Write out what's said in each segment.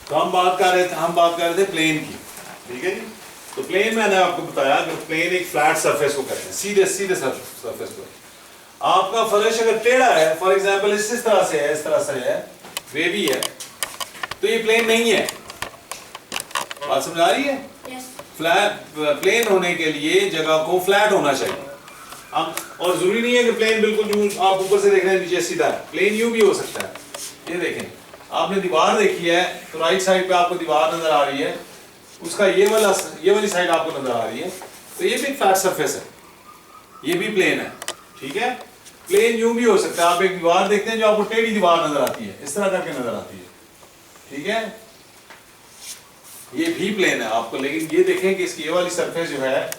तो हम बात कर रहे थे प्लेन की, ठीक है जी। तो प्लेन मैंने आपको बताया कि प्लेन एक फ्लैट सरफेस को कहते हैं, सीधे सीधे सरफेस को। आपका फर्श अगर टेढ़ा है, फॉर एग्जांपल इस तरह से है, इस तरह से है, वेवी है, तो ये प्लेन नहीं है। बात समझ आ रही है? फ्लैट प्लेन होने के लिए जगह को फ्लैट होना चाहिए। और जरूरी नहीं है कि प्लेन बिल्कुल यूं आप ऊपर से देख रहे हैं नीचे सीधा है, प्लेन यूं भी हो सकता है। ये देखें, आपने दीवार देखी है तो राइट साइड पे आपको दीवार नजर आ रही है, उसका ये वाली साइड आपको नजर आ रही है, तो ये भी एक फ्लैट सरफेस है, ये भी प्लेन है, ठीक है। प्लेन यूं भी हो सकता है, आप एक दीवार देखते हैं जो आपको टेढ़ी दीवार नजर आती है, इस तरह करके नजर आती है, ठीक है, ये भी प्लेन है आपको। लेकिन ये देखें कि इसकी ये वाली सरफेस जो है,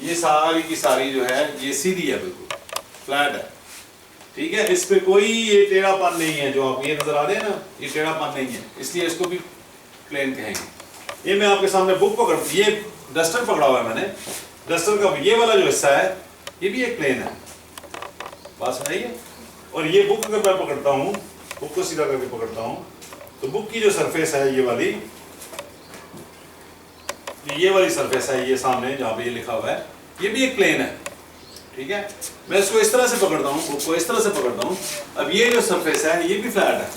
ये सारी की सारी जो है ये सीधी है, बिल्कुल फ्लैट है, ठीक है। इस पे कोई ये टेढ़ापन नहीं है, जो आप ये नजर आ रहे हैं ना, ये टेढ़ापन नहीं है, इसलिए इसको भी प्लेन कहेंगे। ये मैं आपके सामने बुक पकड़, ये डस्टर पकड़ा हुआ है मैंने, डस्टर का ये वाला जो हिस्सा है ये भी एक प्लेन है, बात सुनाइए। और ये बुक अगर मैं पकड़ता हूँ, बुक को सीधा करके पकड़ता हूँ, तो बुक की जो सरफेस है ये वाली सरफेस है, ये सामने जहाँ पे ये लिखा हुआ है, ये भी एक प्लेन है, ठीक है। मैं इसको इस तरह से पकड़ता हूँ, बुक को इस तरह से पकड़ता हूँ, अब ये जो सरफेस है ये भी फ्लैट है,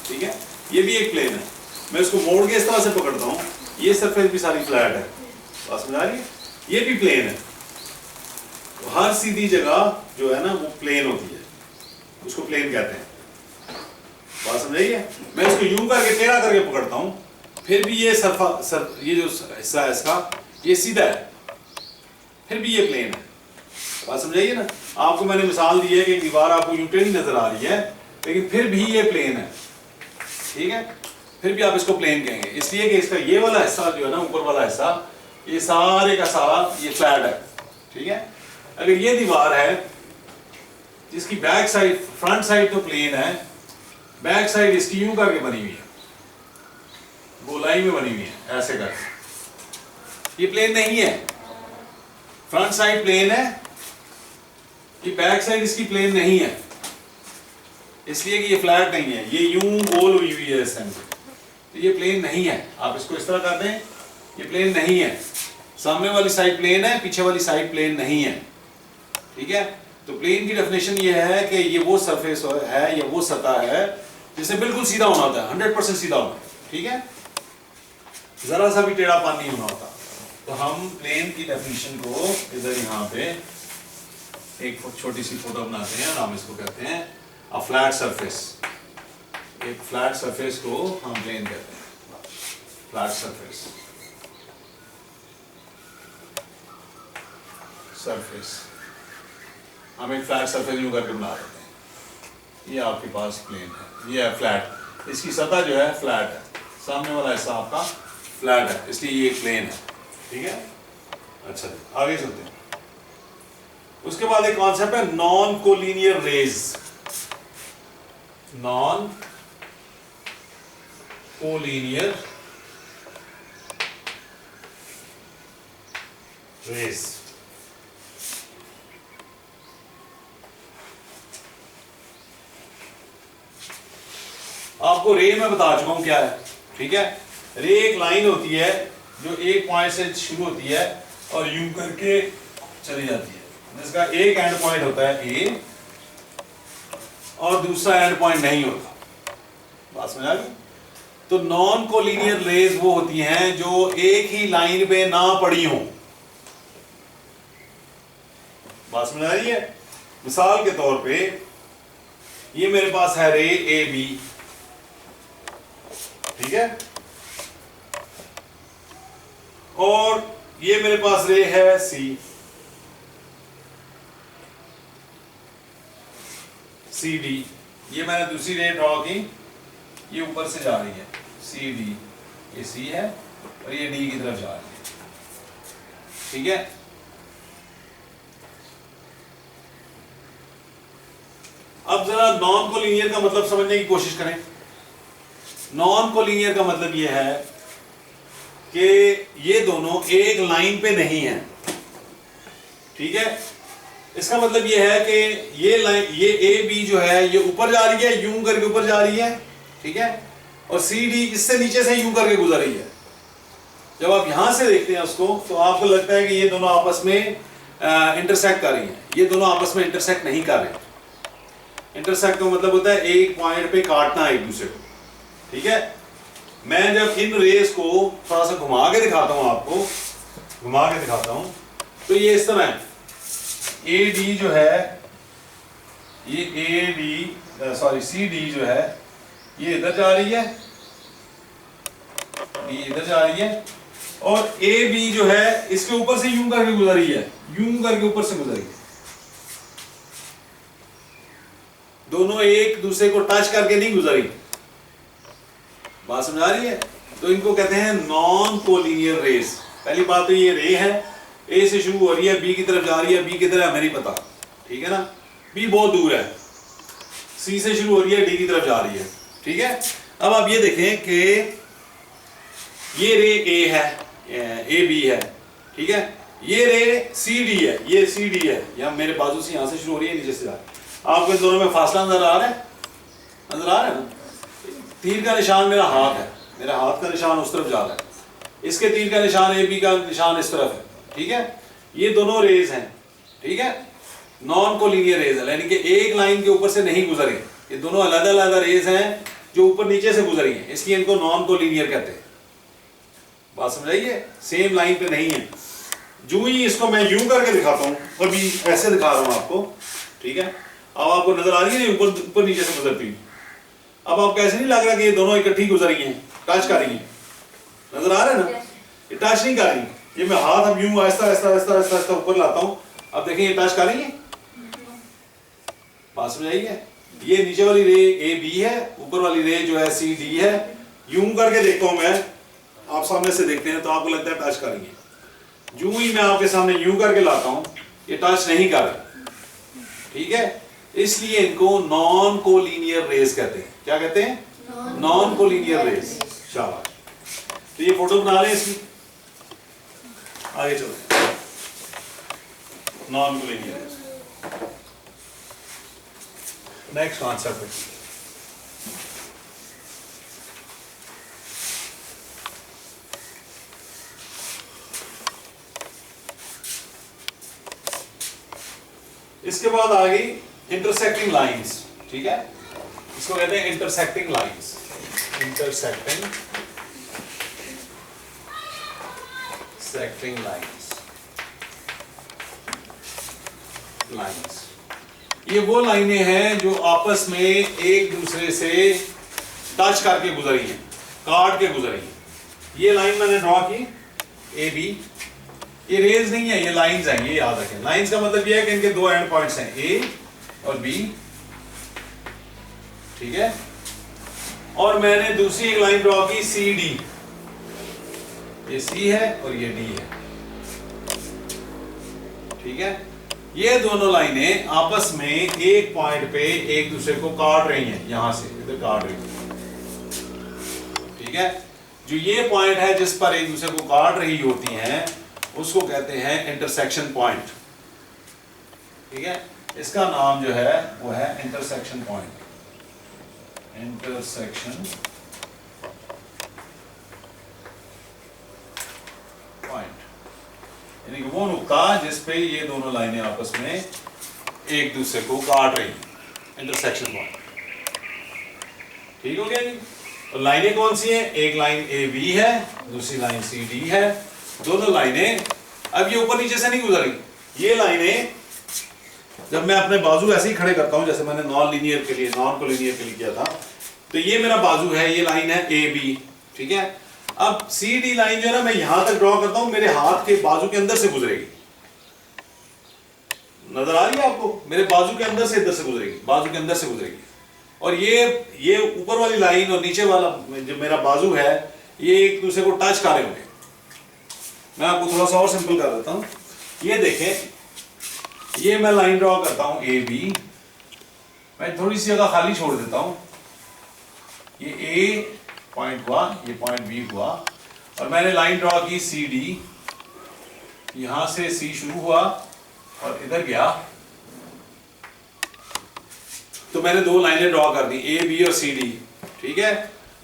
ठीक है, ये भी एक प्लेन है। मैं इसको मोड़ के इस तरह से पकड़ता हूँ, ये सरफेस भी सारी फ्लैट है, बात समझ आ रही है, ये भी प्लेन है। तो हर सीधी जगह जो है ना वो प्लेन होती है, उसको प्लेन कहते हैं, बात समझाइए। मैं इसको यूं करके टेढ़ा करके पकड़ता हूँ, फिर भी ये ये जो हिस्सा है इसका ये सीधा है, फिर भी ये प्लेन है, बात समझाइए ना। आपको मैंने मिसाल दी है कि दीवार आपको यूं टेढ़ी नजर आ रही है, लेकिन फिर भी ये प्लेन है, ठीक है, फिर भी आप इसको प्लेन कहेंगे, इसलिए कि इसका ये वाला हिस्सा जो है ना, ऊपर वाला हिस्सा, ये सारे का सारा ये फ्लैट है, ठीक है। अगर ये दीवार है जिसकी बैक साइड, फ्रंट साइड तो प्लेन है, बैक साइड इसकी यूं करके बनी हुई है, गोलाई में बनी हुई है, ऐसे कर, ये प्लेन नहीं है। फ्रंट साइड प्लेन है, ये बैक साइड इसकी प्लेन नहीं है, इसलिए कि ये फ्लैट नहीं है, ये यूं गोल हुई हुई है सेंटर, तो ये प्लेन नहीं है। आप इसको इस तरह कर दें, ये प्लेन नहीं है, सामने वाली साइड प्लेन है, पीछे वाली साइड प्लेन नहीं है, ठीक है। तो प्लेन की डेफिनेशन ये है कि ये वो सरफेस है या वो सतह है जिसे बिल्कुल सीधा होना होता है, 100% सीधा होना है, ठीक है, जरा सा भी टेढ़ापन नहीं होना होता। तो हम प्लेन की डेफिनेशन को इधर यहाँ पे एक छोटी सी फोटो बनाते हैं, हम इसको कहते हैं अ फ्लैट सरफेस। एक फ्लैट सरफेस को हम प्लेन कहते हैं, फ्लैट सरफेस, हम एक फ्लैट सरफेस यूं करके बना देते हैं, ये आपके पास प्लेन है, ये है फ्लैट, इसकी सतह जो है फ्लैट है, सामने वाला हिस्सा आपका फ्लैट है, इसलिए ये एक प्लेन है, ठीक है। अच्छा आगे चलते हैं। उसके बाद एक कॉन्सेप्ट है non collinear rays, non collinear rays. आपको रे में बता चुका हूं क्या है, ठीक है। रे एक लाइन होती है जो एक पॉइंट से शुरू होती है और यूं करके चली जाती है, जिसका एक एंड पॉइंट होता है ए और दूसरा एंड पॉइंट नहीं होता, बात समझ आ गई। तो नॉन कोलिनियर रेज वो होती हैं जो एक ही लाइन पे ना पड़ी हो, बात समझ आ रही है। मिसाल के तौर पे ये मेरे पास है रे ए बी, ठीक है, और ये मेरे पास रे है सी, सी डी, ये मैंने दूसरी रे ड्रॉ की, ये ऊपर से जा रही है सी डी, ये सी है और ये डी की तरफ जा रही है, ठीक है। अब जरा नॉन कोलिनियर का मतलब समझने की कोशिश करें। नॉन कोलिनियर का मतलब यह है कि ये दोनों एक लाइन पे नहीं है, ठीक है। इसका मतलब यह है कि ये लाइन, ये ए बी जो है ये ऊपर जा रही है, यूं करके ऊपर जा रही है, ठीक है, और सी डी इससे नीचे से यूं करके गुजर रही है। जब आप यहां से देखते हैं उसको तो आपको लगता है कि ये दोनों आपस में इंटरसेक्ट कर रही हैं। ये दोनों आपस में इंटरसेक्ट नहीं कर रहे। इंटरसेक्ट का मतलब होता है एक पॉइंट पे काटना एक दूसरे को, ठीक है। मैं जब इन रेस को थोड़ा सा घुमा के दिखाता हूं, आपको घुमा के दिखाता हूं, तो ये इस तरह है। ए डी जो है, ये A D sorry C D जो है ये इधर जा रही है, ये इधर जा रही है, और ए बी जो है इसके ऊपर से यूं करके गुजर रही है, यूं करके ऊपर से गुजर रही है। दोनों एक दूसरे को टच करके नहीं गुजरी। बात समझ आ रही है? तो इनको कहते हैं नॉन कोलिनियर रेस। पहली बात तो ये रे है, ए से शुरू हो रही है, बी की तरफ जा रही है, बी की तरफ हमें नहीं पता, ठीक है ना, बी बहुत दूर है, सी से शुरू हो रही है, डी की तरफ जा रही है, ठीक है। अब आप ये देखें कि ये रे ए है, ए बी है, ठीक है, ये रे सी डी है, ये सी डी है, या मेरे बाजू से यहां से शुरू हो रही है, नीचे से जा रही है। आपको इन दोनों में फासला नजर आ रहा है? नजर आ रहा है ना? तीर का निशान मेरा हाथ है, मेरा हाथ का निशान उस तरफ जा रहा है, इसके तीर का निशान ए बी का निशान इस तरफ है, ठीक है। ये दोनों रेज हैं, ठीक है, नॉन कोलिनियर रेज है, यानी कि एक लाइन के ऊपर से नहीं गुजरी। ये दोनों अलग अलग रेज हैं जो ऊपर नीचे से गुजरी हैं, इसलिए इनको नॉन कोलिनियर कहते हैं। बात समझाइए? सेम लाइन पे नहीं है। जो ही इसको मैं यूं करके दिखाता हूं, अभी ऐसे दिखा रहा हूं आपको, ठीक है। अब आपको नजर आ रही है ऊपर ऊपर नीचे से गुजरती हुई। अब आपको ऐसे नहीं लग रहा कि ये दोनों इकट्ठी गुजर रही हैं, टच कर रही हैं? नजर आ रहा है ना? ये टच नहीं कर रही। ये मैं हाथ अब यूं आहिस्ता आहिस्ता आहिस्ता आहिस्ता आहिस्ता ऊपर लाता हूं, अब देखें ये टच कर रही है। बात समझ आई है? ये नीचे वाली रे ए बी है, ऊपर वाली रे जो है सी डी है। यूं करके देखता हूं मैं, आप सामने से देखते हैं तो आपको लगता है टच कर रही है। यूं ही मैं आपके सामने यूं करके लाता हूं, ये टच नहीं कर रही, ठीक है। इसलिए इनको नॉन कोलिनियर रेस कहते हैं। क्या कहते हैं? Non collinear rays. शाबाश। तो ये फोटो बना लें इसकी, आगे चलो। Non collinear rays, next concept है। इसके बाद आ गई इंटरसेक्टिंग लाइंस, ठीक है, इसको कहते हैं इंटरसेक्टिंग लाइंस। इंटरसेक्टिंग लाइंस, ये वो लाइनें हैं जो आपस में एक दूसरे से टच करके गुजरी हैं, काट के गुजरी हैं। ये लाइन मैंने ड्रॉ की ए बी, ये रेज नहीं है, ये लाइंस हैं, ये याद रखें। लाइंस का मतलब ये है कि इनके दो एंड पॉइंट्स हैं, ए और बी, ठीक है। और मैंने दूसरी एक लाइन ड्रॉ की सी डी, ये सी है और ये डी है, ठीक है। ये दोनों लाइनें आपस में एक पॉइंट पे एक दूसरे को काट रही हैं, यहां से इधर काट रही हैं, ठीक है। जो ये पॉइंट है जिस पर एक दूसरे को काट रही होती हैं उसको कहते हैं इंटरसेक्शन पॉइंट, ठीक है। इसका नाम जो है वो है इंटरसेक्शन पॉइंट। इंटरसेक्शन पॉइंट यानी कि वो नुक्ता जिस पे ये दोनों लाइनें आपस में एक दूसरे को काट रही हैं, इंटरसेक्शन पॉइंट, ठीक हो गया जी। तो लाइनें कौन सी हैं? एक लाइन ए बी है, दूसरी लाइन सी डी है। दोनों लाइनें अब ये ऊपर नीचे से नहीं गुजरी। ये लाइनें जब मैं अपने बाजू ऐसे ही खड़े करता हूं, जैसे मैंने नॉन लीनियर के लिए, नॉन कोलिनियर के लिए किया था, तो ये मेरा बाजू है, ये लाइन है ए बी, ठीक है। अब सी डी लाइन जो है ना, मैं यहां तक ड्रॉ करता हूं, मेरे हाथ के बाजू के अंदर से गुजरेगी। नजर आ रही है आपको? मेरे बाजू के अंदर से इधर से गुजरेगी, बाजू के अंदर से गुजरेगी। और ये ऊपर वाली लाइन और नीचे वाला जो मेरा बाजू है, ये एक दूसरे को टच कर रहे होंगे। मैं आपको थोड़ा सा और सिंपल कर देता हूं। ये देखें, ये मैं लाइन ड्रॉ करता हूं ए बी, मैं थोड़ी सी जगह खाली छोड़ देता हूं। ये ए पॉइंट हुआ, ये पॉइंट बी हुआ, और मैंने लाइन ड्रॉ की सी डी, यहां से सी शुरू हुआ और इधर गया, तो मैंने दो लाइनें ड्रॉ कर दी, ए बी और सी डी, ठीक है।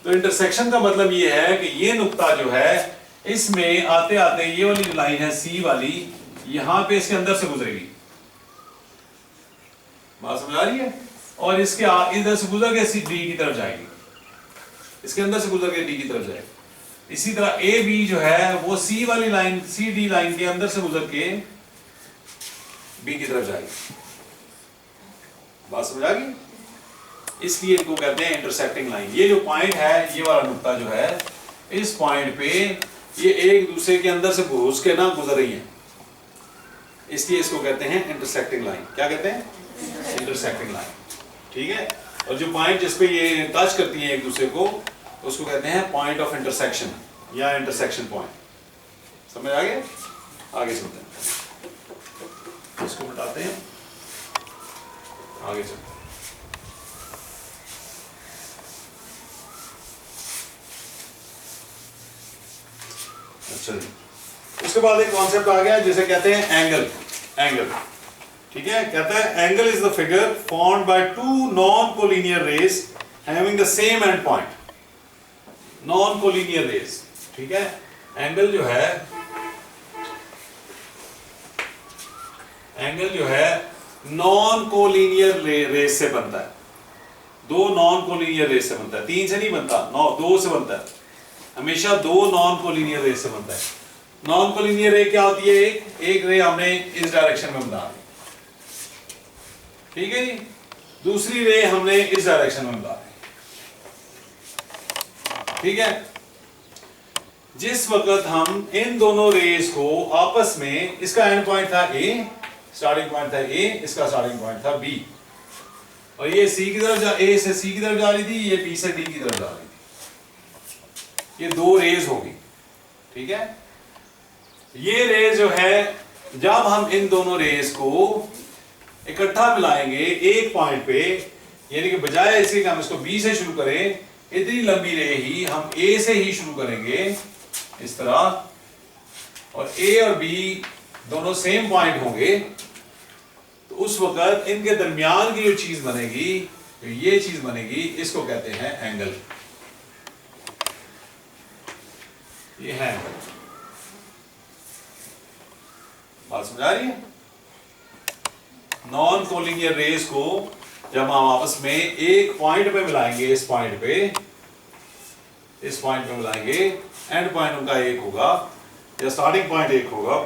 तो इंटरसेक्शन का मतलब ये है कि ये नुक्ता जो है इसमें आते आते ये वाली जो लाइन है सी वाली यहां पे इसके अंदर से गुजरेगी, बात समझ आ रही है, और इसके इधर से गुजर के डी की तरफ जाएगी, इसके अंदर से गुजर के डी की तरफ जाएगी। इसी तरह ए बी जो है वो सी वाली लाइन सी डी लाइन के अंदर से गुजर के बी की तरफ जाएगी, बात समझ आ गई। इसलिए इनको कहते हैं इंटरसेक्टिंग लाइन। ये जो पॉइंट है ये वाला नुक्ता जो है इस पॉइंट पे ये एक दूसरे के अंदर से घुस के ना गुजर रही है, इसलिए इसको कहते हैं इंटरसेक्टिंग लाइन। क्या कहते हैं? इंटरसेक्टिंग लाइन, ठीक है। और जो पॉइंट जिसपे ये टच करती हैं एक दूसरे को उसको कहते हैं पॉइंट ऑफ इंटरसेक्शन या इंटरसेक्शन पॉइंट। समझ आ गया? आगे चलते हैं, इसको बताते हैं, आगे चलते हैं। अच्छा जी, उसके बाद एक कॉन्सेप्ट आ गया जिसे कहते हैं एंगल। एंगल, ठीक है, कहता है angle is the figure formed by two non collinear rays having the same end point. Non collinear rays, ठीक है। एंगल जो है नॉन कोलिनियर रेज से बनता है, दो नॉन कोलिनियर रेज से बनता है, तीन से नहीं बनता, दो से बनता है, हमेशा दो नॉन कोलिनियर रे से बनता है। नॉन कोलिनियर रे क्या होती है? एक रे हमने इस डायरेक्शन में बना दी, ठीक है जी, दूसरी रे हमने इस डायरेक्शन में बना दी, ठीक है। जिस वक्त हम इन दोनों रेस को आपस में, इसका एंड पॉइंट था ए, स्टार्टिंग पॉइंट था ए, इसका स्टार्टिंग पॉइंट था बी, और ये सी की तरफ ए से सी की तरफ जा रही थी, ये बी से डी की तरफ जा रही थी, ये दो रेज होगी, ठीक है। ये रेज जो है जब हम इन दोनों रेज को इकट्ठा मिलाएंगे एक पॉइंट पे, यानी कि बजाय इसके कि हम इसको बी से शुरू करें, इतनी लंबी रे ही हम ए से ही शुरू करेंगे इस तरह, और ए और बी दोनों सेम पॉइंट होंगे, तो उस वक्त इनके दरमियान की जो चीज बनेगी, ये चीज बनेगी, इसको कहते हैं एंगल। ये है, बात समझ आ रही है? नॉन कोलिनियर रेस को जब हम आपस में एक पॉइंट पे मिलाएंगे, इस पॉइंट पे मिलाएंगे, एंड पॉइंट उनका एक होगा या स्टार्टिंग पॉइंट एक होगा।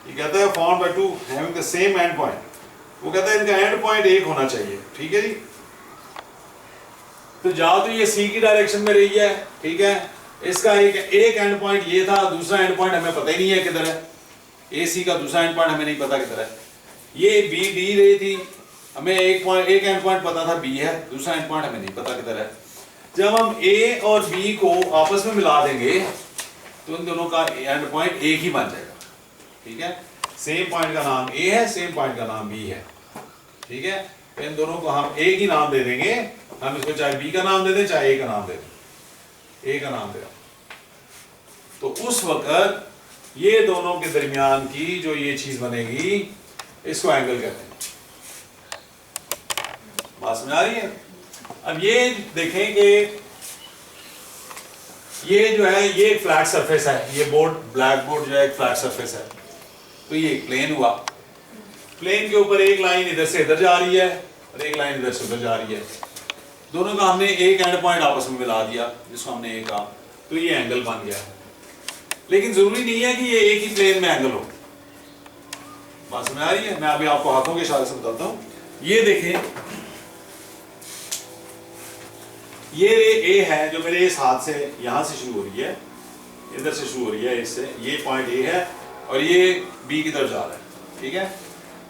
ये कहता है formed by to having the same end point, वो कहता है इनका एंड पॉइंट एक होना चाहिए, ठीक है जी। तो जहां तो ये सी की डायरेक्शन में रही है, ठीक है, इसका एक एंड पॉइंट ये था, दूसरा एंड पॉइंट हमें पता ही नहीं है किधर है, ए सी का दूसरा एंड पॉइंट हमें नहीं पता किधर है। ये बी डी रही थी, हमें एक एंड पॉइंट पता था बी है, दूसरा एंड पॉइंट हमें नहीं पता किधर है। जब हम ए और बी को आपस में मिला देंगे तो इन दोनों का एंड पॉइंट एक ही बन जाएगा, ठीक है। सेम पॉइंट का नाम ए है, सेम पॉइंट का नाम बी है, ठीक है। इन दोनों को हम एक ही नाम दे देंगे, हम इसको चाहे बी का नाम दे दें चाहे ए का नाम दे दें, ए का नाम दे, तो उस वक्त ये दोनों के दरमियान की जो ये चीज बनेगी इसको एंगल कहते हैं। बात समझ आ रही है? अब ये देखें कि ये जो है ये एक फ्लैट सरफेस है, ये बोर्ड ब्लैक बोर्ड जो है एक फ्लैट सरफेस है, तो ये प्लेन हुआ, प्लेन के ऊपर एक लाइन इधर से इधर जा रही है और एक लाइन इधर से उधर जा रही है, दोनों का हमने एक एंड पॉइंट आपस में मिला दिया जिसको हमने एक कहा, तो ये एंगल बन गया। लेकिन जरूरी नहीं है कि ये एक ही प्लेन में एंगल हो। बात समझ आ रही है? मैं अभी आपको हाथों के इशारे से बताता हूं। ये देखें, ये रे ए है जो मेरे इस हाथ से यहां से शुरू हो रही है, इधर से शुरू हो रही है, इससे ये पॉइंट ए है और ये बी की तरफ जा रहा है, ठीक है।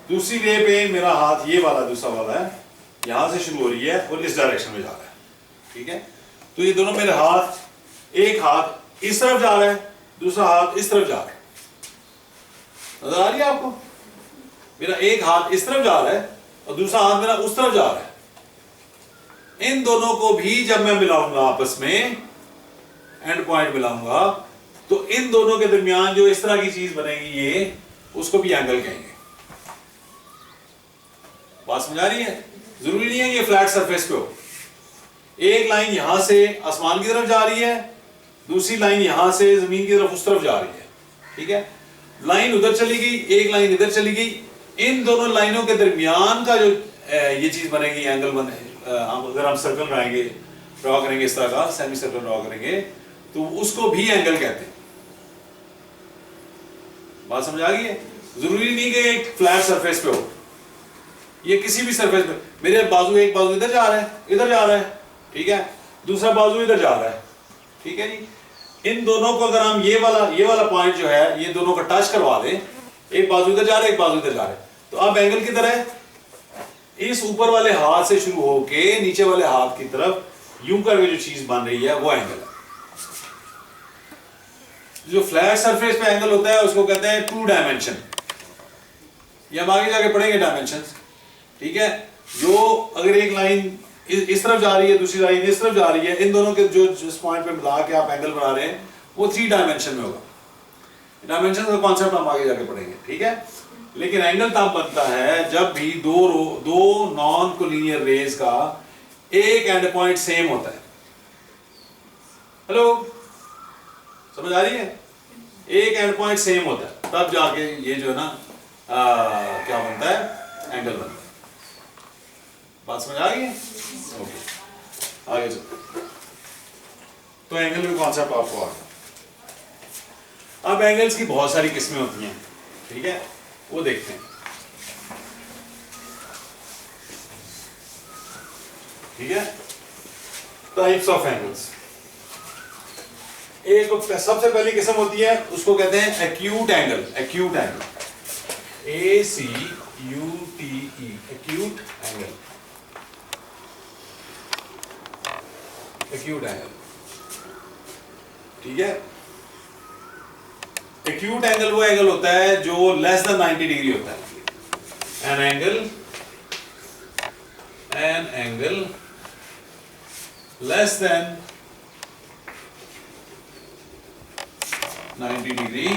दूसरी रे पे मेरा हाथ ये वाला दूसरा वाला है, यहां से शुरू हो रही है और इस डायरेक्शन में जा रहा है, ठीक है। तो ये दोनों मेरे हाथ, एक हाथ इस तरफ जा रहा है, दूसरा हाथ इस तरफ जा रहा है, नजर आ रही है आपको? मेरा एक हाथ इस तरफ जा रहा है और दूसरा हाथ मेरा उस तरफ जा रहा है। इन दोनों को भी जब मैं मिलाऊंगा आपस में, एंड पॉइंट मिलाऊंगा, तो इन दोनों के दरमियान जो इस तरह की चीज बनेगी ये, उसको भी एंगल कहेंगे। बात समझ आ रही है? जरूरी नहीं है ये फ्लैट सरफेस पे हो, एक लाइन यहां से आसमान की तरफ जा रही है, दूसरी लाइन यहां से जमीन की तरफ उस तरफ जा रही है, ठीक है। लाइन उधर चली गई, एक लाइन इधर चली गई, इन दोनों लाइनों के दरमियान का जो ये चीज बनेगी, एंगल बने, अगर हम सर्कल बनाएंगे, ड्रॉ करेंगे इस तरह का सेमी सर्कल ड्रॉ करेंगे, तो उसको भी एंगल कहते हैं। बात समझ आ गई है? जरूरी नहीं कि एक फ्लैट सरफेस पे हो, ये किसी भी सरफेस पे, मेरे बाजू, एक बाजू इधर जा रहा है, इधर जा रहा है, ठीक है, दूसरा बाजू इधर जा रहा है, ठीक है जी। इन दोनों को अगर हम ये वाला पॉइंट जो है, ये दोनों को टच करवा दें, एक बाजू इधर जा रहा है, एक बाजू इधर जा रहा है, तो अब एंगल किधर है? इस ऊपर वाले हाथ से शुरू होके नीचे वाले हाथ की तरफ यूं करके जो चीज बन रही है वो एंगल है। जो फ्लैट सरफेस पे एंगल होता है उसको कहते हैं टू डायमेंशन। ये हम आगे जाके पढ़ेंगे डायमेंशंस, ठीक है। जो अगर एक लाइन इस तरफ जा रही है, दूसरी लाइन इस तरफ जा रही है, इन दोनों के जो जिस पॉइंट पे मिला के आप एंगल बना रहे हैं वो 3 डायमेंशन में होगा। डायमेंशन का कॉन्सेप्ट हम आगे जाके पढ़ेंगे, ठीक है। लेकिन एंगल तब बनता है जब भी दो नॉन कोलिनियर रेज का एक एंड पॉइंट सेम होता है। हेलो, समझ आ रही है? एक एंड पॉइंट सेम होता है तब जाके ये जो है ना क्या बनता है? एंगल बनता है। बात समझ आ गई है? ओके, आगे चलो। तो एंगल का कॉन्सेप्ट आपको आ गया। अब एंगल्स की बहुत सारी किस्में होती हैं, ठीक है, वो देखते हैं, ठीक है। टाइप्स ऑफ एंगल्स, एक सबसे पहली किस्म होती है उसको कहते हैं acute angle. Acute angle, ACUTE, acute angle, acute angle, ठीक है। एक्यूट एंगल वो एंगल होता है जो लेस देन 90 डिग्री होता है। An angle less than 90 degree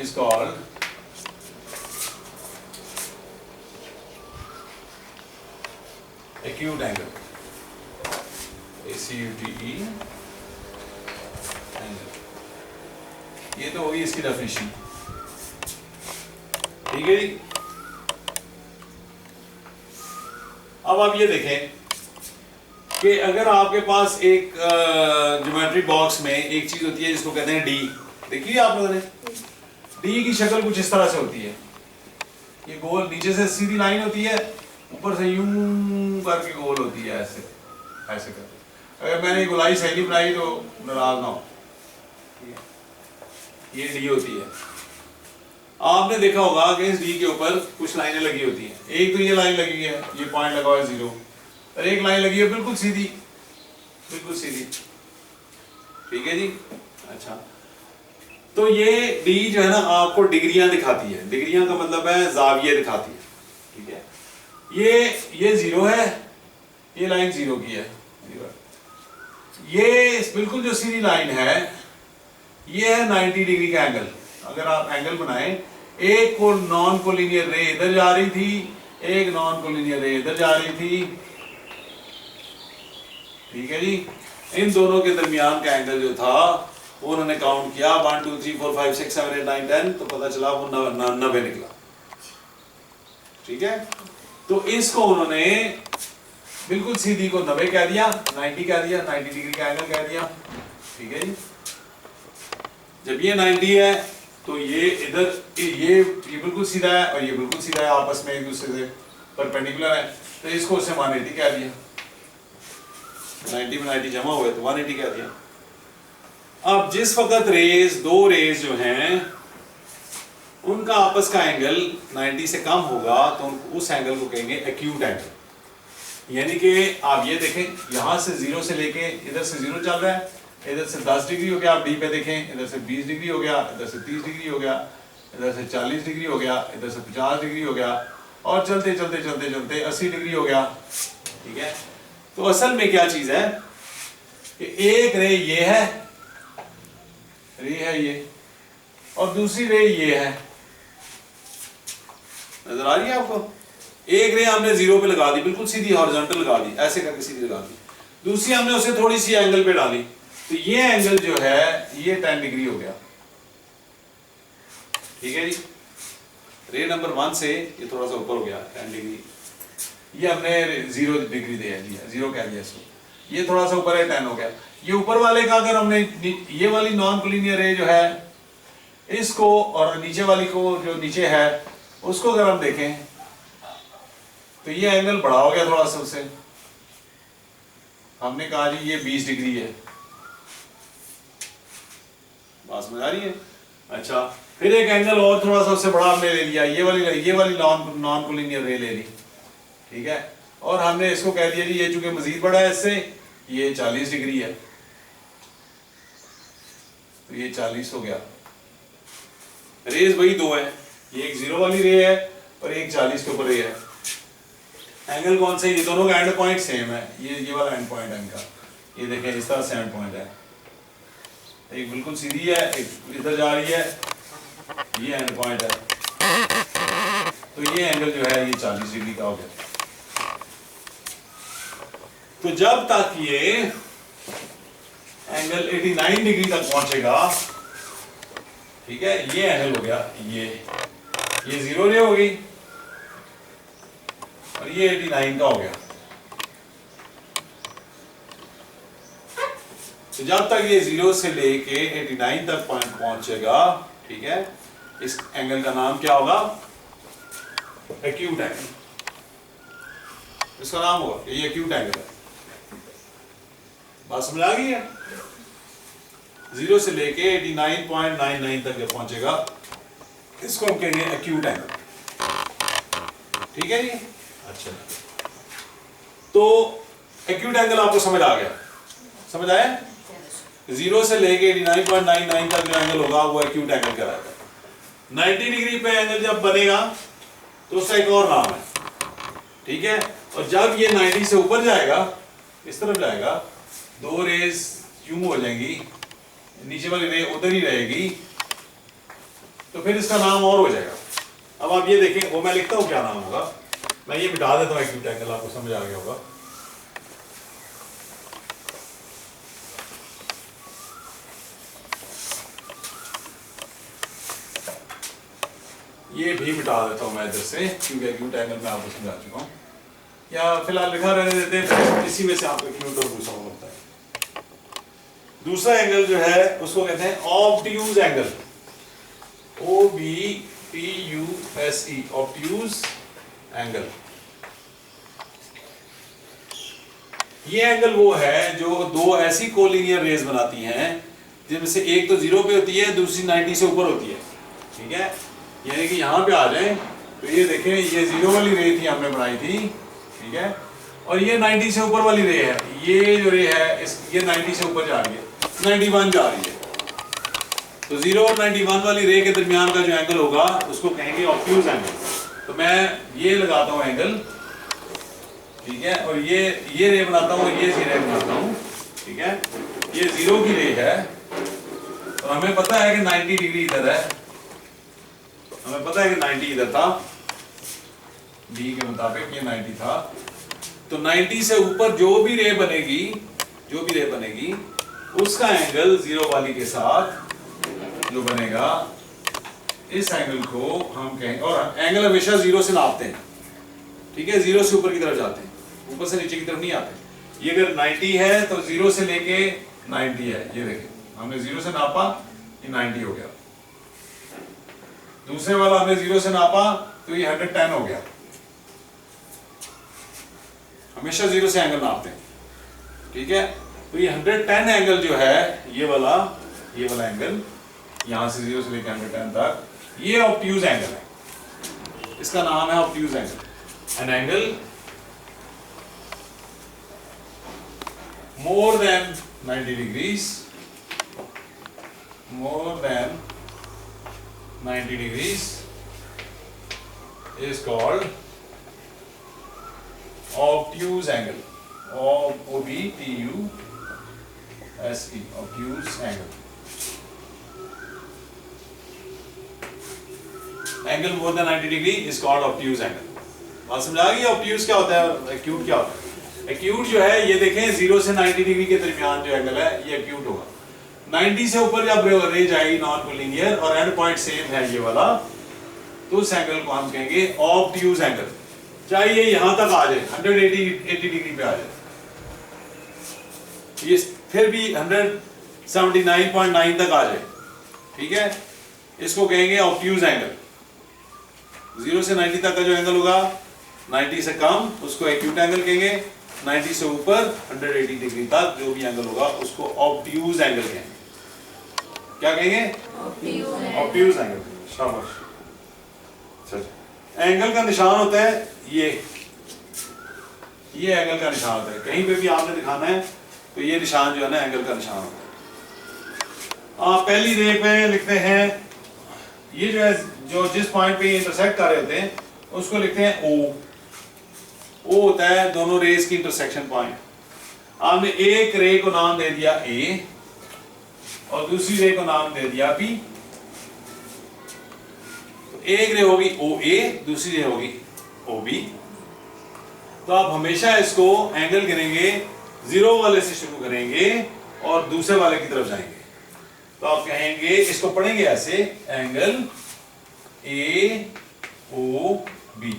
is called acute angle, ACUTE angle। ये तो होगी इसकी डेफिनेशन, ठीक है जी। अब आप ये देखें कि अगर आपके पास एक ज्योमेट्री बॉक्स में एक चीज होती है जिसको कहते हैं डी, देखिए आप लोगों ने, डी की शक्ल कुछ इस तरह से होती है। ये गोल नीचे से सीधी लाइन होती है, ऊपर से यूं करके गोल होती है, ऐसे ऐसे करके। अगर मैंने गोलाई सही बनाई तो नाराज ना हो, ये डी होती है। आपने देखा होगा कि इस डी के ऊपर कुछ लाइनें लगी होती हैं। एक तो ये लाइन लगी है, ये पॉइंट लगा हुआ है 0, और एक लाइन लगी है बिल्कुल सीधी, बिल्कुल सीधी, ठीक है जी। अच्छा, तो ये डी जो है ना आपको डिग्रियां दिखाती है। डिग्रियां का मतलब है जाविये दिखाती है, ठीक है। ये 0 है, ये लाइन 0 की है, 0 है। ये बिल्कुल जो सीधी लाइन है ये है 90 डिग्री का एंगल। अगर आप एंगल बनाएं, एक को नॉन कोलिनियर रे इधर जा रही थी, एक नॉन कोलिनियर रे इधर जा रही थी, ठीक है जी। इन दोनों के दरमियान का एंगल जो था वो उन्होंने काउंट किया, 1 2 3 4 5 6 7 8 9 10, तो पता चला वो 90 निकला, ठीक है। तो इसको उन्होंने बिल्कुल सीधी को 90 कह दिया, 90 कह दिया, 90 डिग्री का एंगल कह दिया, ठीक है जी। जब ये 90 है तो ये इधर ये बिल्कुल सीधा है और ये बिल्कुल सीधा है, आपस में एक दूसरे से परपेंडिकुलर है, तो इसको उससे 180 कह दिया। 90 में 90 जमा हुए तो 180 कह दिया। अब जिस वक्त दो रेज जो हैं उनका आपस का एंगल 90 से कम होगा तो उस एंगल को कहेंगे एक्यूट एंगल। यानी कि आप ये देखें, यहां से 0 से लेके इधर से 0 चल रहा है, इधर से 10 डिग्री हो गया, आप डी पे देखें, इधर से 20 डिग्री हो गया, इधर से 30 डिग्री हो गया, इधर से 40 डिग्री हो गया, इधर से 50 डिग्री हो गया, और चलते चलते चलते चलते 80 डिग्री हो गया, ठीक है। तो असल में क्या चीज है कि एक रे ये है ये, और दूसरी रे ये है। नजर आ रही है आपको? एक रे हमने जीरो पे लगा दी, बिल्कुल सीधी हॉरिजॉन्टल लगा दी, ऐसे करके सीधी लगा दी। दूसरी हमने उसे थोड़ी सी एंगल पे डाली, तो ये एंगल जो है ये 10 डिग्री हो गया। ठीक है जी, रे नंबर 1 से ये थोड़ा सा ऊपर हो गया 10 डिग्री, ये हमने 0 डिग्री दिया जी, 0 कह दिया इसको, ये थोड़ा सा ऊपर है 10 हो गया। ये ऊपर वाले का अगर हमने ये वाली नॉन कोलिनियर रे जो है इसको और नीचे वाली को जो नीचे है उसको अगर हम देखें तो ये एंगल बड़ा हो गया थोड़ा सा उससे, हमने कहा जी ये 20 डिग्री है, बात समझ आ रही है। अच्छा, फिर एक एंगल और थोड़ा सा उससे बड़ा हमने ले लिया, ये वाली नॉन कोलिनियर रे ले ली, ठीक है, और हमने इसको कह दिया जी ये चूंकि मजीद बड़ा है इससे, ये 40 डिग्री है, तो ये 40 हो गया। रेज वही दो है, ये एक 0 वाली रे है और एक 40 के ऊपर रे है। एंगल कौन सा है? ये दोनों का एंड पॉइंट सेम है, ये वाला एंड पॉइंट है इनका, ये देखें इस तरह से एंड पॉइंट है, एक बिल्कुल सीधी है, एक इधर जा रही है, ये एंड पॉइंट है, तो ये एंगल जो है ये 40 डिग्री का हो गया। तो जब तक ये एंगल 89 डिग्री तक पहुंचेगा, ठीक है, ये एंगल हो गया, ये 0 रे हो गई और ये 89 का हो गया। तो जब तक ये 0 से लेके 89 तक पॉइंट पहुंचेगा, ठीक है, इस एंगल का नाम क्या होगा? एक्यूट एंगल, इसका नाम होगा, ये एक्यूट एंगल है। बात समझ आ गई है? 0 से लेके 89.99 तक जब पहुंचेगा इसको हम कहेंगे एक्यूट एंगल, ठीक है जी। अच्छा, तो एक्यूट एंगल आपको समझ आ गया, समझ आया? 0 से लेके 89.99 तक जो एंगल होगा वो एक्यूट एंगल कहलाएगा। 90 डिग्री पे एंगल जब बनेगा तो उसका एक और नाम है, ठीक है, और जब ये 90 से ऊपर जाएगा, इस तरफ जाएगा, दो रेज यूं हो जाएंगी, नीचे वाली रे उधर ही रहेगी, तो फिर इसका नाम और हो जाएगा। अब आप ये देखें, वो मैं लिखता हूं क्या नाम होगा, मैं ये मिटा देता हूं एक्यूट एंगल, आपको समझ आ गया होगा। ये भी मिटा देता हूं मैं इधर से, क्योंकि एक्यूट एंगल मैं आपको समझा चुका हूं, या फिलहाल लिखा रहने देते हैं, इसी में से आपको एक्यूट और दूसरा होता है। दूसरा एंगल जो है उसको कहते हैं obtuse angle, OBTUSE, obtuse angle. ये एंगल वो है जो दो ऐसी कोलिनियर रेज बनाती हैं जिनमें से एक तो 0 पे होती है, दूसरी 90 से ऊपर होती है, ठीक है, यानी कि यहां पे आ जाए तो ये देखें, ये 0 वाली रे थी हमने बनाई थी, ठीक है, और ये 90 से ऊपर वाली रे है, ये जो रे है ये 90 से ऊपर जा रही है, 91 जा रही है, तो 0 और 91 वाली रे के दरमियान का जो एंगल होगा उसको कहेंगे ऑब्ट्यूज एंगल। तो मैं ये लगाता हूं एंगल, ठीक है, और ये रे बनाता हूं, ये रे बनाता हूं, ठीक है, ये 0 की रे है और हमें पता है कि 90 डिग्री इधर है, हमें पता है कि 90 इधर था, डी के मुताबिक ये 90 था, तो 90 से ऊपर जो भी रे बनेगी उसका एंगल 0 वाली के साथ जो बनेगा, इस एंगल को हम कहेंगे, और एंगल हमेशा 0 से नापते हैं, ठीक है, 0 से ऊपर की तरफ जाते हैं, ऊपर से नीचे की तरफ नहीं आते। ये अगर 90 है तो 0 से लेके 90 है, ये देखें हमने 0 से नापा, ये 90 हो गया, दूसरे वाला हमने 0 से नापा तो ये 110 हो गया। हमेशा 0 से एंगल नापते हैं, ठीक है, तो ये 110 एंगल जो है, ये वाला एंगल यहां से 0 से लेकर 110 तक, ये ऑब्ट्यूज एंगल है, इसका नाम है obtuse angle. An angle more than 90 degrees, more than 90 degrees is called obtuse angle, OBTUSE, obtuse angle. Angle more than 90 degree is called obtuse angle. बात समझ आ गई? ऑब्ट्यूज क्या होता है और एक्यूट क्या होता है? एक्यूट जो है ये देखें 0 से 90 डिग्री के दरमियान जो एंगल है ये एक्यूट होगा। 90 से ऊपर जब रे जाएगी नॉन कोलिनियर और एंड पॉइंट सेम है ये वाला, तो उस एंगल को हम कहेंगे ऑब्ट्यूज एंगल। चाहे ये यहां तक आ जाए 180 डिग्री पे आ जाए, ये फिर भी 179.9 तक आ जाए, ठीक है, इसको कहेंगे ऑब्ट्यूज एंगल। 0 से 90 तक का जो एंगल होगा 90 से कम उसको एक्यूट एंगल कहेंगे, 90 से ऊपर 180 डिग्री तक जो भी एंगल होगा उसको ऑब्ट्यूज एंगल कहेंगे। क्या कहेंगे? Obtuse angle. शाबाश। एंगल का निशान होता है ये एंगल का निशान होता है। कहीं पे भी आपने दिखाना है तो ये निशान जो है ना एंगल का निशान होता है। आप पहली रे पे लिखते हैं, ये जो है जो जिस पॉइंट पे इंटरसेक्ट कर रहे होते हैं उसको लिखते हैं ओ। ओ होता है दोनों रेस की इंटरसेक्शन पॉइंट। आपने एक रे को नाम दे दिया ए और दूसरी रे को नाम दे दिया बी। एक रे होगी ओ ए, दूसरी रे होगी ओ बी। तो आप हमेशा इसको एंगल गिनेंगे, 0 वाले से शुरू करेंगे और दूसरे वाले की तरफ जाएंगे। तो आप कहेंगे, इसको पढ़ेंगे ऐसे, एंगल ए ओ बी।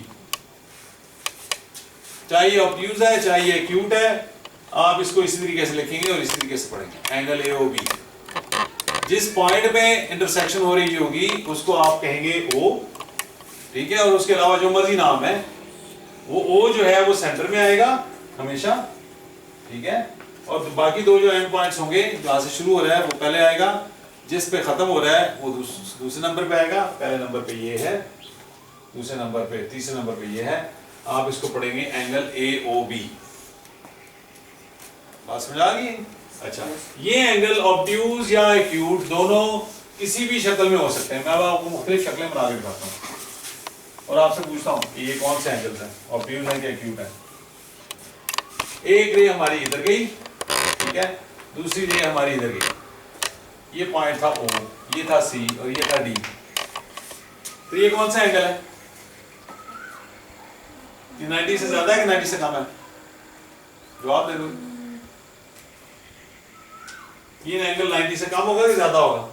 चाहे ये ऑब्ट्यूज है चाहे ये एक्यूट है, आप इसको इसी तरीके से लिखेंगे और इसी तरीके से पढ़ेंगे। एंगल ए ओ बी, जिस पॉइंट पे इंटरसेक्शन हो रही होगी उसको आप कहेंगे ओ, ठीक है, और उसके अलावा जो मर्जी नाम है वो ओ जो है वो सेंटर में आएगा हमेशा, ठीक है, और बाकी दो जो एंड पॉइंट्स होंगे जहां से शुरू हो रहा है वो पहले आएगा, जिस पे खत्म हो रहा है वो दूसरे नंबर पे आएगा। पहले नंबर पे ये है, दूसरे नंबर पे, तीसरे नंबर पे ये है। आप इसको पढ़ेंगे एंगल ए ओ बी। बात समझ आ गई? अच्छा, ये एंगल ऑब्ट्यूज या एक्यूट दोनों किसी भी शक्ल में हो सकते हैं। मैं आपको मुख्तलिफ शक्लें बना के दिखाता हूँ और आपसे पूछता हूँ ये कौन से एंगल्स हैं, ऑब्ट्यूज है कि एक्यूट है। एक रे हमारी इधर गई, ठीक है, दूसरी रे हमारी इधर गई। ये पॉइंट था ओ, ये था सी और ये था डी। तो ये कौन सा एंगल है? ये 90 से ज्यादा है कि 90 से कम है? जवाब दे दो। ये एंगल 90 से कम होगा कि ज्यादा होगा?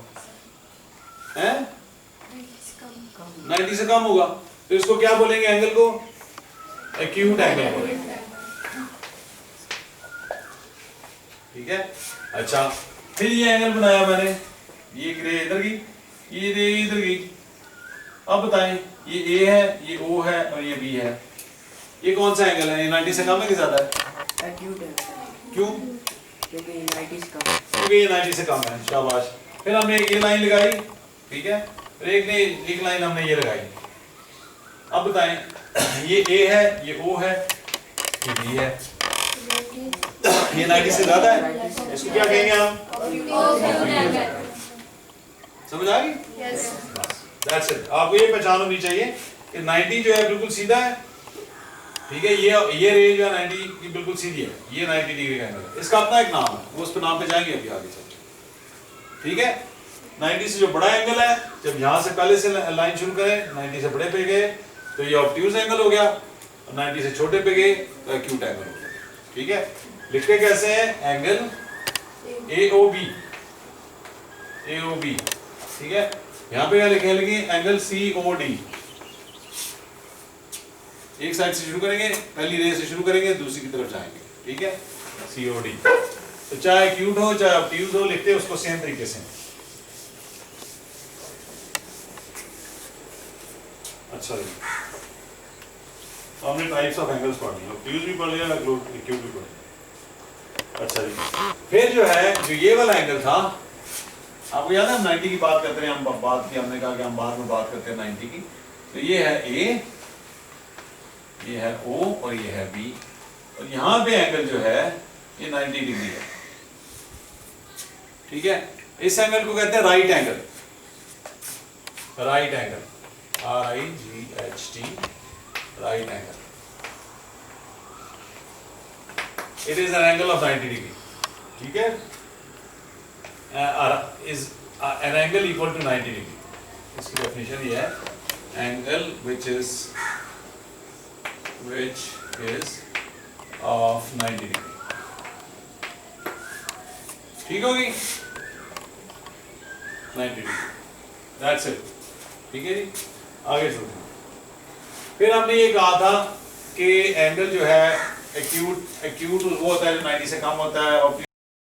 हैं? 90 से कम होगा। तो इसको क्या बोलेंगे एंगल को? एक्यूट एंगल बोलेंगे, ठीक है। अच्छा, फिर ये एंगल बनाया मैंने, ये रे इधर गई, ये रे इधर गई। अब बताएं, ये ए है, ये ओ है और ये बी है। ये कौन सा एंगल है? ये 90 से कम है कि ज्यादा है? एक्यूट है। क्यों? क्योंकि 90 से कम है। क्योंकि ये 90 से कम है। शाबाश। फिर हमने ये लाइन लगाई, ठीक है, फिर एक लाइन हमने ये लगाई। अब बताएं, ये ए है, ये ओ है, ये बी है। ये 90 से ज्यादा है, इसको क्या कहेंगे हम? समझ आ गई? That's it. आपको ये पहचान होनी चाहिए कि 90 जो है बिल्कुल सीधा है, ठीक है, ये रे जो है 90 की बिल्कुल सीधी है, ये 90 डिग्री का एंगल है। इसका अपना एक नाम है, वो उस पर नाम पे जाएंगे अभी आगे चल, ठीक है। 90 से जो बड़ा एंगल है, जब यहाँ से पहले से लाइन शुरू करें, 90 से बड़े पे गए तो ये ऑब्ट्यूज एंगल हो गया, और 90 से छोटे पे गए तो एक्यूट एंगल हो गया, ठीक है। लिखते कैसे हैं? एंगल ए ओ बी, ठीक है। यहाँ पे क्या लिखेंगे? Angle C O D. एक साइड से शुरू करेंगे, पहली रे से शुरू करेंगे, दूसरी की तरफ जाएंगे, ठीक है, सी ओ डी। तो चाहे एक्यूट हो चाहे ऑब्ट्यूज हो, लिखते उसको सेम तरीके से। अच्छा जी, तो हमने टाइप्स ऑफ एंगल्स पढ़ लिए, ऑब्ट्यूज भी पढ़ लिया, एक्यूट भी पढ़ लिया। अच्छा जी, फिर जो है जो ये वाला एंगल था, आपको याद है हम 90 की बात करते हैं, हम बात की, हमने कहा कि हम बाद में बात करते हैं 90 की। तो ये है ए, ये है ओ और ये है बी, और यहाँ पे एंगल जो है ये 90 डिग्री है, ठीक है। इस एंगल को कहते हैं right angle, right angle, RIGHT, right angle. It is an angle of 90 degree, ठीक है, is an angle equal to 90 degree। इसकी डेफिनेशन ये है, angle which is which is of 90 degree। ठीक होगी 90 डिग्री, दैट्स इट। ठीक है जी, आगे चलते हैं। फिर हमने ये कहा था कि एंगल जो है एक्यूट वो होता है जो 90 से कम होता है, और